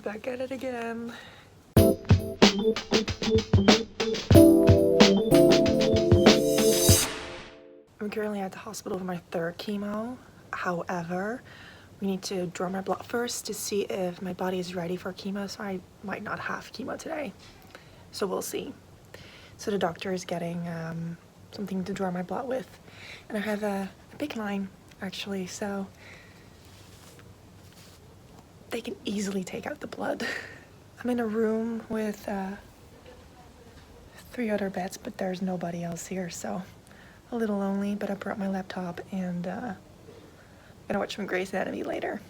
Back at it again. I'm currently at the hospital for my third chemo. However, we need to draw my blood first to see if my body is ready for chemo, so I might not have chemo today. So we'll see. So the doctor is getting something to draw my blood with. And I have a big line, actually, so they can easily take out the blood. I'm in a room with 3 other beds, but there's nobody else here, so a little lonely, but I brought my laptop and I'm gonna watch some Grey's Anatomy later.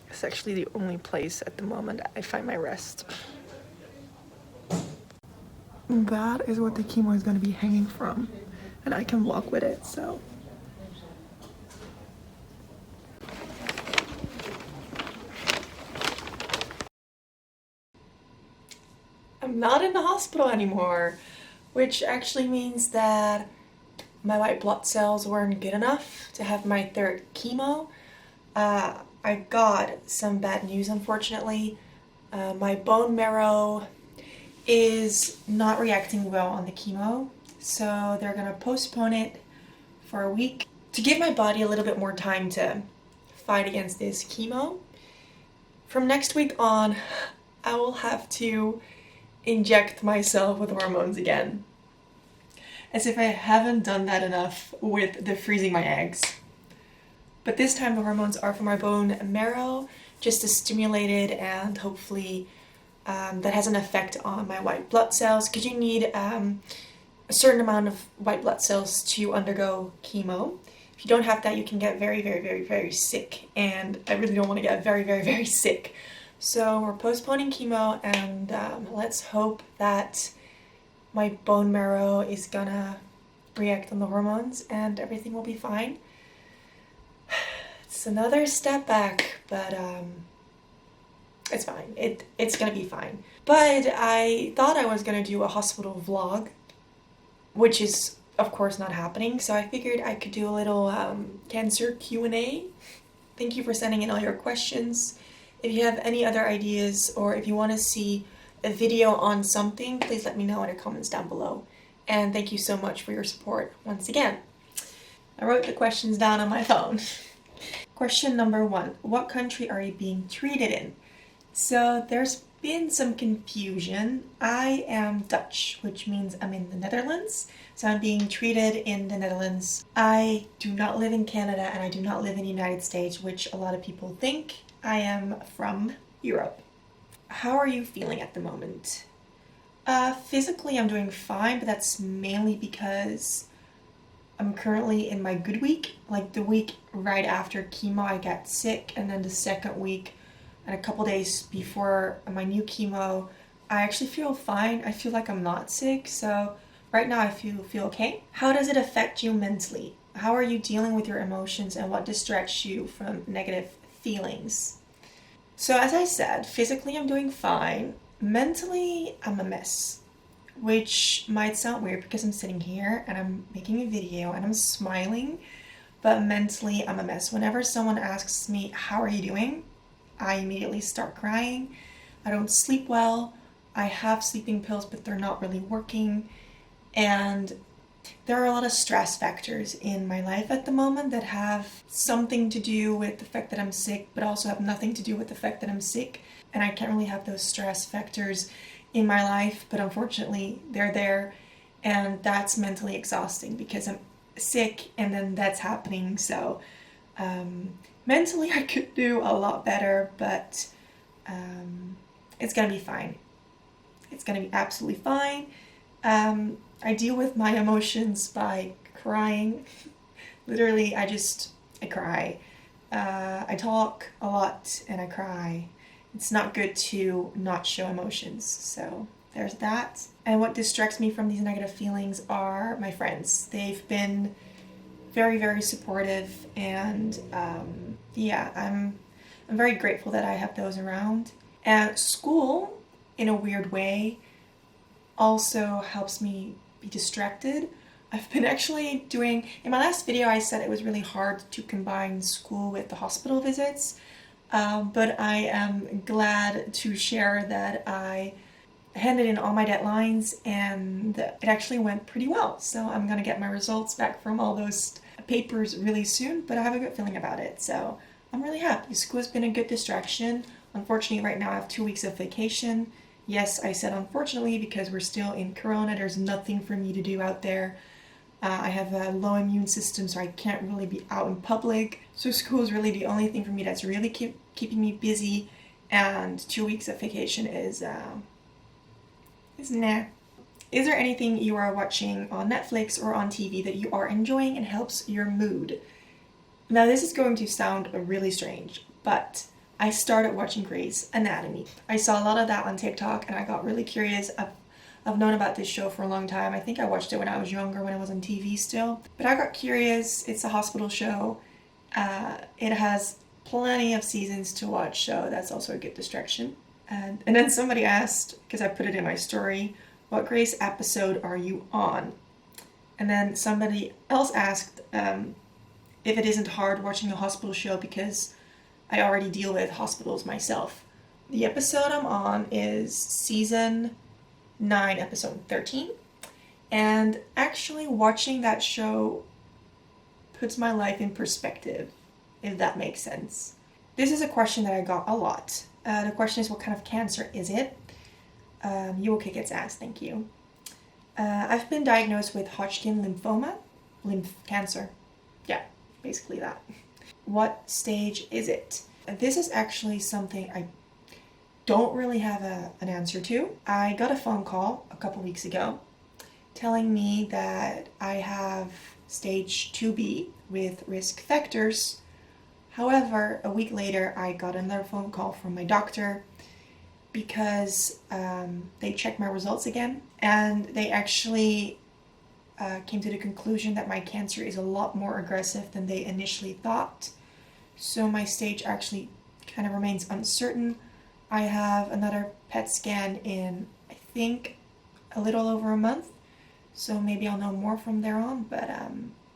It's actually the only place at the moment I find my rest. That is what the chemo is going to be hanging from, and I can walk with it, so. I'm not in the hospital anymore, which actually means that my white blood cells weren't good enough to have my third chemo. I got some bad news, unfortunately. My bone marrow is not reacting well on the chemo, so they're gonna postpone it for a week to give my body a little bit more time to fight against this chemo. From next week on, I will have to inject myself with hormones again. As if I haven't done that enough with the freezing my eggs. But this time the hormones are for my bone marrow, just to stimulate it, and hopefully that has an effect on my white blood cells, because you need a certain amount of white blood cells to undergo chemo. If you don't have that, you can get very, very, very, very sick, and I really don't want to get very, very, very sick. So we're postponing chemo, and let's hope that my bone marrow is gonna react on the hormones and everything will be fine. It's another step back, but it's fine. It's gonna be fine. But I thought I was gonna do a hospital vlog, which is of course not happening, so I figured I could do a little cancer Q&A. Thank you for sending in all your questions. If you have any other ideas, or if you want to see a video on something, please let me know in the comments down below. And thank you so much for your support once again. I wrote the questions down on my phone. Question number 1. What country are you being treated in? So there's been some confusion. I am Dutch, which means I'm in the Netherlands. So I'm being treated in the Netherlands. I do not live in Canada, and I do not live in the United States, which a lot of people think. I am from Europe. How are you feeling at the moment? Physically, I'm doing fine, but that's mainly because I'm currently in my good week. Like the week right after chemo, I got sick, and then the second week and a couple days before my new chemo, I actually feel fine. I feel like I'm not sick, so right now I feel okay. How does it affect you mentally? How are you dealing with your emotions, and what distracts you from negative feelings? So as I said, physically I'm doing fine. Mentally, I'm a mess, which might sound weird because I'm sitting here and I'm making a video and I'm smiling, but mentally I'm a mess. Whenever someone asks me, how are you doing? I immediately start crying. I don't sleep well. I have sleeping pills, but they're not really working. And there are a lot of stress factors in my life at the moment that have something to do with the fact that I'm sick, but also have nothing to do with the fact that I'm sick. And I can't really have those stress factors in my life, but unfortunately they're there, and that's mentally exhausting because I'm sick and then that's happening. So mentally I could do a lot better, but it's gonna be fine. It's gonna be absolutely fine. I deal with my emotions by crying. Literally, I cry. I talk a lot and I cry. It's not good to not show emotions, so there's that. And what distracts me from these negative feelings are my friends. They've been very, very supportive, and yeah, I'm very grateful that I have those around. And school, in a weird way, also helps me be distracted, I've been actually doing, in my last video I said it was really hard to combine school with the hospital visits, but I am glad to share that I handed in all my deadlines and it actually went pretty well. So I'm gonna get my results back from all those papers really soon, but I have a good feeling about it. So I'm really happy. School has been a good distraction. Unfortunately, right now I have 2 weeks of vacation. Yes, I said unfortunately because we're still in Corona. There's nothing for me to do out there. I have a low immune system, so I can't really be out in public. So school is really the only thing for me that's really keeping me busy. And 2 weeks of vacation is nah. Is there anything you are watching on Netflix or on TV that you are enjoying and helps your mood? Now this is going to sound really strange, but I started watching Grey's Anatomy. I saw a lot of that on TikTok and I got really curious. I've known about this show for a long time. I think I watched it when I was younger, when it was on TV still. But I got curious. It's a hospital show. It has plenty of seasons to watch, so that's also a good distraction. And then somebody asked, because I put it in my story, what Grey's episode are you on? And then somebody else asked if it isn't hard watching a hospital show because I already deal with hospitals myself. The episode I'm on is season 9, episode 13. And actually watching that show puts my life in perspective, if that makes sense. This is a question that I got a lot. The question is, what kind of cancer is it? You okay gets asked, thank you. I've been diagnosed with Hodgkin lymphoma, lymph cancer. Yeah, basically that. What stage is it? This is actually something I don't really have an answer to. I got a phone call a couple weeks ago telling me that I have stage 2B with risk factors. However, a week later I got another phone call from my doctor because they checked my results again and they actually came to the conclusion that my cancer is a lot more aggressive than they initially thought. So my stage actually kind of remains uncertain. I have another PET scan in, I think, a little over a month. So maybe I'll know more from there on. But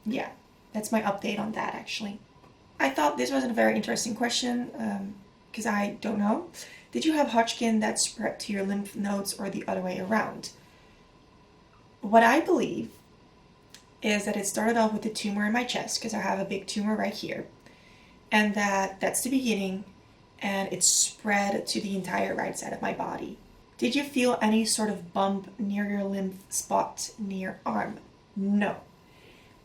yeah, that's my update on that actually. I thought this was a very interesting question because I don't know. Did you have Hodgkin that spread to your lymph nodes or the other way around? What I believe is that it started off with a tumor in my chest because I have a big tumor right here. And that's the beginning and it spread to the entire right side of my body. Did you feel any sort of bump near your lymph spot near arm? No.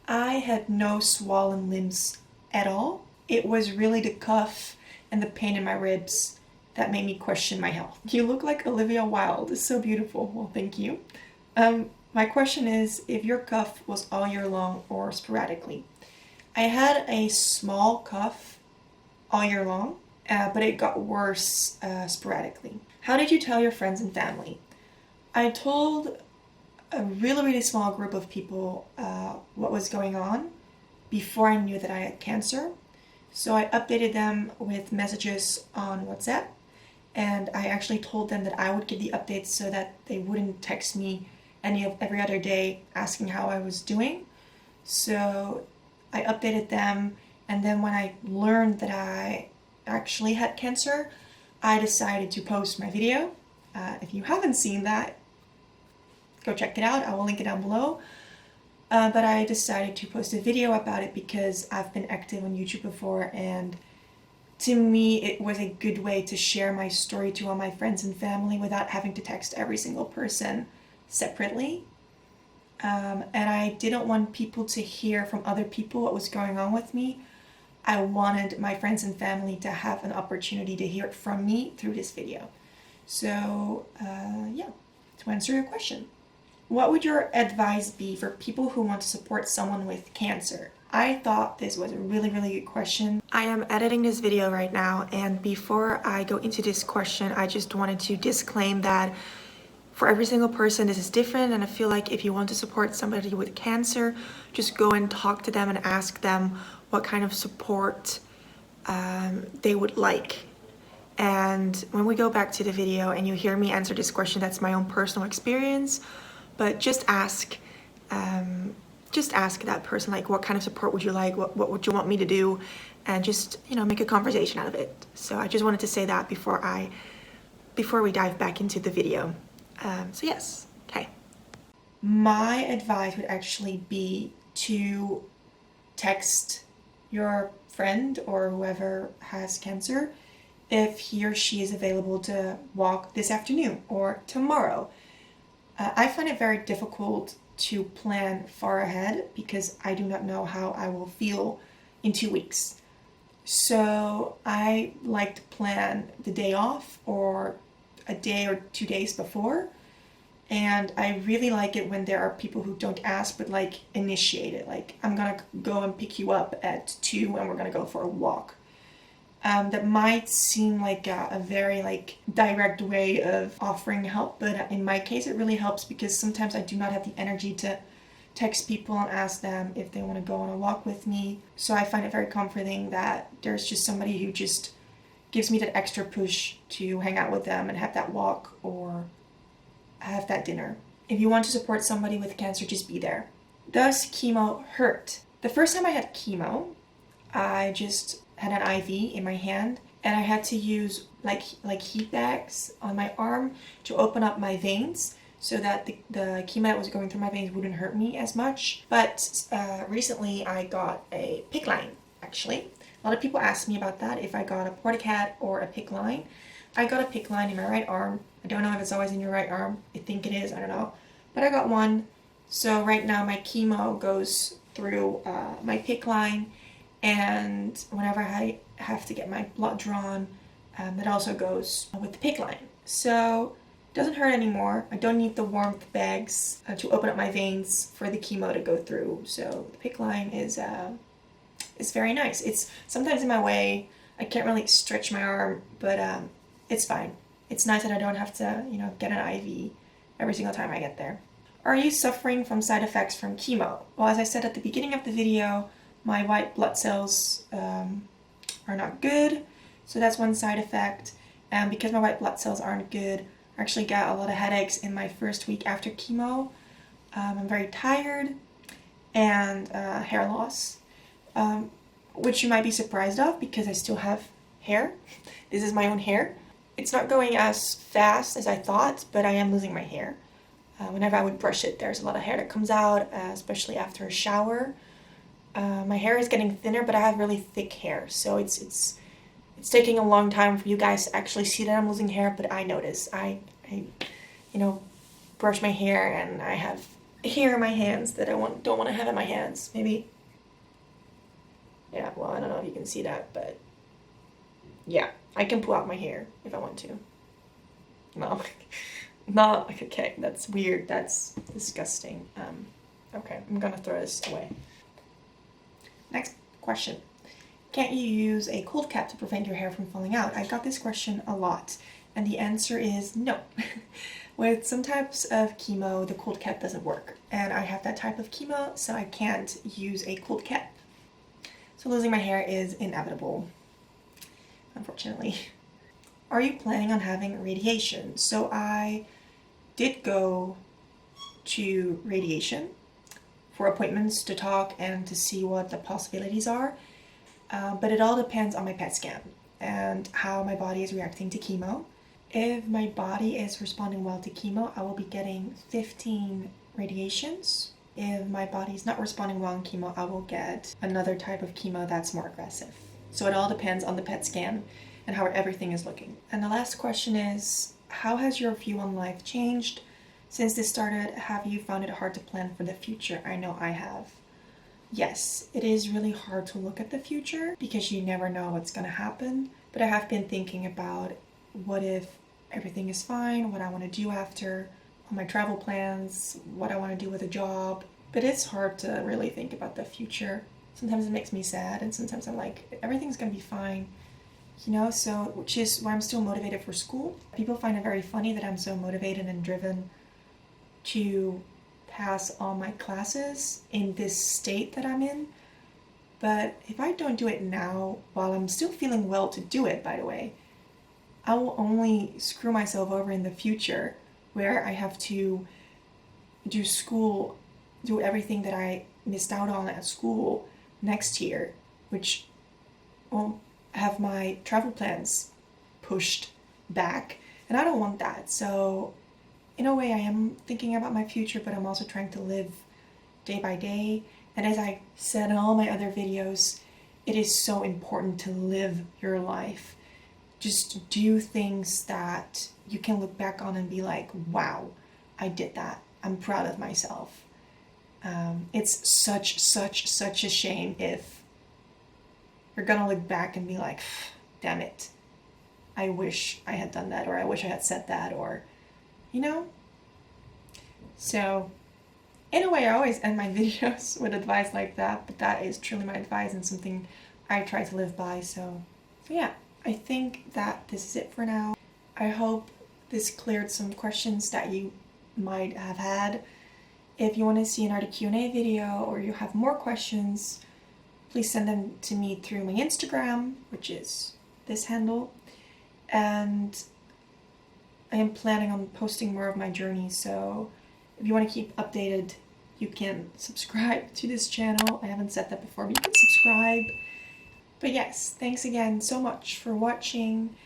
I had no swollen limbs at all. It was really the cuff and the pain in my ribs that made me question my health. You look like Olivia Wilde. It's so beautiful. Well, thank you. My question is if your cuff was all year long or sporadically. I had a small cuff all year long, but it got worse sporadically. How did you tell your friends and family? I told a really, really small group of people what was going on before I knew that I had cancer. So I updated them with messages on WhatsApp, and I actually told them that I would give the updates so that they wouldn't text me every other day asking how I was doing. So I updated them, and then when I learned that I actually had cancer, I decided to post my video. If you haven't seen that, go check it out. I will link it down below. But I decided to post a video about it because I've been active on YouTube before, and to me it was a good way to share my story to all my friends and family without having to text every single person separately. And I didn't want people to hear from other people what was going on with me. I wanted my friends and family to have an opportunity to hear it from me through this video. So yeah, to answer your question. What would your advice be for people who want to support someone with cancer? I thought this was a really, really good question. I am editing this video right now, and before I go into this question, I just wanted to disclaim that for every single person this is different, and I feel like if you want to support somebody with cancer, just go and talk to them and ask them what kind of support they would like. And when we go back to the video and you hear me answer this question, that's my own personal experience. But just ask just ask that person, like, what kind of support would you like? What would you want me to do? And just, you know, make a conversation out of it. So I just wanted to say that before we dive back into the video. So yes, okay. My advice would actually be to text your friend or whoever has cancer if he or she is available to walk this afternoon or tomorrow. I find it very difficult to plan far ahead because I do not know how I will feel in 2 weeks. So I like to plan the day off or a day or 2 days before. And I really like it when there are people who don't ask but like initiate it. Like, I'm gonna go and pick you up at 2 and we're gonna go for a walk. That might seem like a very like direct way of offering help, but in my case it really helps because sometimes I do not have the energy to text people and ask them if they want to go on a walk with me. So I find it very comforting that there's just somebody who just gives me that extra push to hang out with them and have that walk or have that dinner. If you want to support somebody with cancer, just be there. Does chemo hurt? The first time I had chemo, I just had an IV in my hand and I had to use like heat bags on my arm to open up my veins so that the chemo that was going through my veins wouldn't hurt me as much. But recently I got a PICC line, actually. A lot of people ask me about that, if I got a portacat or a PICC line. I got a PICC line in my right arm. I don't know if it's always in your right arm. I think it is, I don't know. But I got one. So right now my chemo goes through my PICC line, and whenever I have to get my blood drawn, that also goes with the PICC line. So it doesn't hurt anymore. I don't need the warmth bags to open up my veins for the chemo to go through. So the PICC line is very nice. It's sometimes in my way. I can't really stretch my arm, but it's fine. It's nice that I don't have to, you know, get an IV every single time I get there. Are you suffering from side effects from chemo? Well, as I said at the beginning of the video, my white blood cells are not good, so that's one side effect. And because my white blood cells aren't good, I actually got a lot of headaches in my first week after chemo. I'm very tired, and hair loss, which you might be surprised of because I still have hair. This is my own hair. It's not going as fast as I thought, but I am losing my hair. Whenever I would brush it, there's a lot of hair that comes out, especially after a shower. My hair is getting thinner, but I have really thick hair, so it's taking a long time for you guys to actually see that I'm losing hair, but I notice. I you know, brush my hair and I have hair in my hands that I don't want to have in my hands. Maybe, yeah, well, I don't know if you can see that, but yeah, I can pull out my hair if I want to. No, not okay, that's weird, that's disgusting. Okay, I'm gonna throw this away. Next question. Can't you use a cold cap to prevent your hair from falling out? I got this question a lot, and the answer is no. With some types of chemo, the cold cap doesn't work, and I have that type of chemo, so I can't use a cold cap. So losing my hair is inevitable, unfortunately. Are you planning on having radiation? So I did go to radiation for appointments to talk and to see what the possibilities are. But it all depends on my PET scan and how my body is reacting to chemo. If my body is responding well to chemo, I will be getting 15 radiations. If my body is not responding well in chemo, I will get another type of chemo that's more aggressive. So it all depends on the PET scan and how everything is looking. And the last question is, how has your view on life changed since this started? Have you found it hard to plan for the future? I know I have. Yes, it is really hard to look at the future because you never know what's going to happen. But I have been thinking about what if everything is fine, what I want to do after, all my travel plans, what I want to do with a job. But it's hard to really think about the future. Sometimes it makes me sad, and sometimes I'm like, everything's going to be fine. You know, so, which is why I'm still motivated for school. People find it very funny that I'm so motivated and driven to pass all my classes in this state that I'm in. But if I don't do it now, while I'm still feeling well to do it, by the way, I will only screw myself over in the future where I have to do school, do everything that I missed out on at school next year, which will have my travel plans pushed back, and I don't want that. So in a way, I am thinking about my future, but I'm also trying to live day by day. And as I said in all my other videos, it is so important to live your life. Just do things that you can look back on and be like, wow, I did that. I'm proud of myself. It's such a shame if you're gonna look back and be like, damn it, I wish I had done that, or I wish I had said that, or, you know? So, in a way, I always end my videos with advice like that, but that is truly my advice and something I try to live by. So yeah, I think that this is it for now. I hope this cleared some questions that you might have had. If you want to see another Q&A video or you have more questions, please send them to me through my Instagram, which is this handle. And I am planning on posting more of my journey, so if you want to keep updated, you can subscribe to this channel. I haven't said that before, but you can subscribe. But yes, thanks again so much for watching.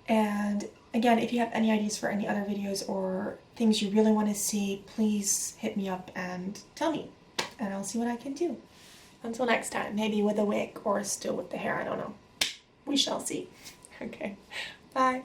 And again, if you have any ideas for any other videos or things you really want to see, please hit me up and tell me, and I'll see what I can do. Until next time, maybe with a wig or still with the hair, I don't know. We shall see. Okay, bye.